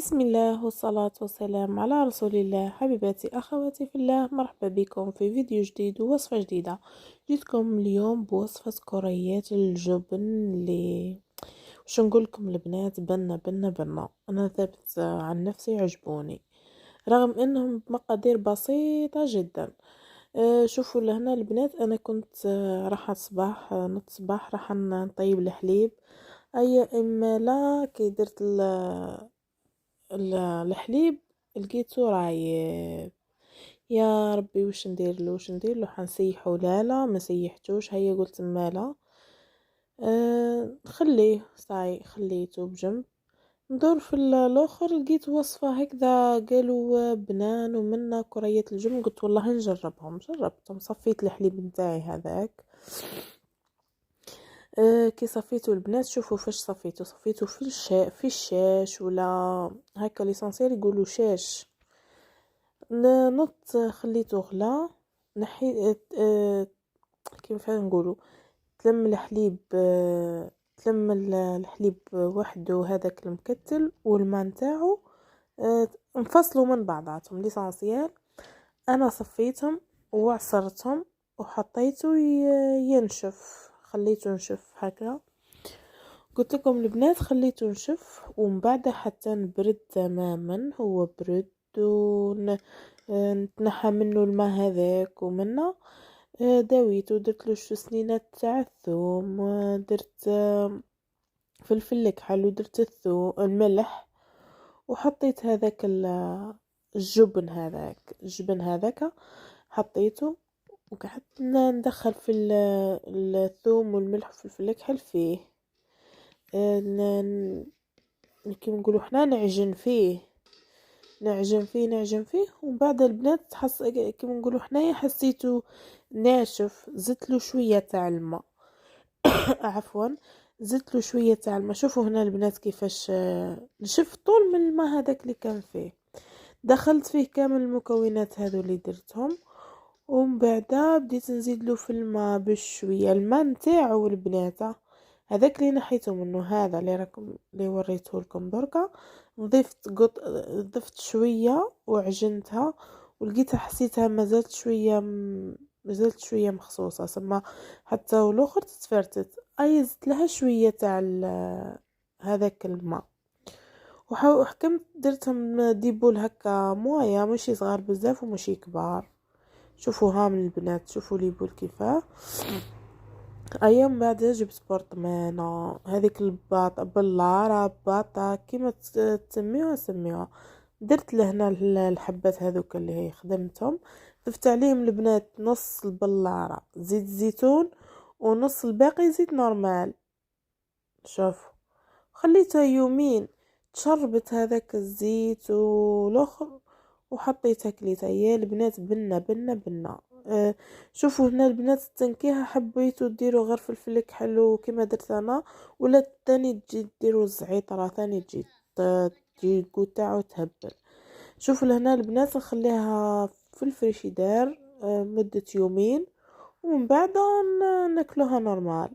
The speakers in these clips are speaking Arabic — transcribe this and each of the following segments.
بسم الله والصلاة والسلام على رسول الله. حبيباتي أخواتي في الله، مرحبا بكم في فيديو جديد ووصفة جديدة. جيتكم اليوم بوصفة كريات الجبن اللي وش نقول لكم البنات، بنة أنا ثابت عن نفسي عجبوني رغم أنهم بمقادير بسيطة جدا. شوفوا لهنا البنات، أنا كنت راح الصباح نط صباح راح نطيب الحليب. أي إما لا كي درت الحليب لقيته رايب. يا ربي وش ندير له حنسيحه؟ لا ما سيحتوش. هيا قلت مالا خليه صاي، خليته بجنب. ندور في الاخر لقيت وصفه هكذا قالوا بنان ومنا كرية الجبن. قلت والله نجربهم، جربتهم. صفيت الحليب نتاعي هذاك. كي صفيتو البنات، شوفوا فاش صفيتو في الشاش ولا هكا ليسانسيال يقولوا شاش. نط خليته غلا، نحي كيف نقولوا تلم الحليب، تلم الحليب وحده هذاك المكتل والماء نتاعو انفصلوا من بعضاتهم ليسانسيال. انا صفيتهم وعصرتهم وحطيته ينشف، خليته ينشف هكا. قلت لكم البنات خليته ينشف ومن بعد حتى نبرد تماما. هو برد نتنحى منه الماء هذاك ومنه داويته. درت له سنينات تاع الثوم، درت فلفل كحل، ودرت الثوم الملح، وحطيت هذاك الجبن هذاك حطيته وقعدت ندخل في الثوم والملح والفلفل الكحل فيه. كيما نقولوا حنا نعجن فيه ومن بعد البنات كيما نقولوا حنايا حسيته ناشف، زدت له شويه تاع الماء عفوا زدت له شويه تاع الماء. شوفوا هنا البنات كيفاش نشف طول من الماء هذاك اللي كان فيه. دخلت فيه كامل المكونات هذو اللي درتهم، ومن بعد بديت نزيد له في الماء بشويه. الماء نتاعو البنات هذاك اللي نحيته منه، هذا اللي وريته لكم دركا. ضفت شويه وعجنتها ولقيتها حسيتها مازالت شويه مخصوصه سما حتى والاخر تتفرتت. زدت لها شويه تاع هذاك الماء وحكمت درتهم ديبول هكا مويه، ماشي صغار بزاف وماشي كبار. شوفوا من البنات، شوفوا لي بول كيفاه. ايام بعد جبت برطمانه هذيك بلاره باطا كيما تسميوها. درت لهنا الحبات هذوك اللي هي خدمتهم. ضفت عليهم البنات نص البلاره زيت زيتون ونص الباقي زيت نورمال. شوف خليتها يومين تشربت هذاك الزيت والاخر وحطيتها كليتها. يا البنات بنه. شوفوا هنا البنات التنكيها حبيتوا ديروا غير فلفل كحلو كما درت انا، ولا تاني تجي ديروا الزعيطره ثاني تجي القوطه وتهبل. شوفوا لهنا البنات نخليها في الفريشيدار مده يومين ومن بعد ناكلوها نورمال.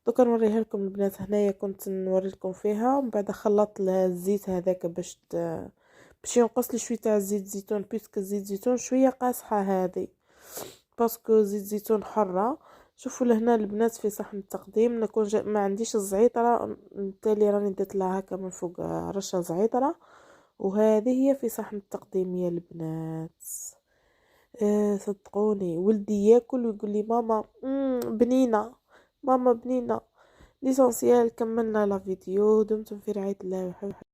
دوكا نوريها لكم البنات. هنايا كنت نوري لكم فيها ومن بعد خلطت لها الزيت هذاك باش ينقص لي شويه تاع زيت زيتون، بيسك زيت زيتون شويه قاصحه هذه باسكو زيت زيتون حره. شوفوا لهنا البنات في صحن التقديم نكون ما عنديش الزعيطره بالتالي راني درت لها هكا من فوق رشه زعيطره، وهذه هي في صحن التقديم يا البنات. صدقوني ولدي ياكل ويقول لي ماما بنينه، ماما بنينه. ليسانسيال كملنا لا فيديو. دمتم في رعاية الله وحفظه.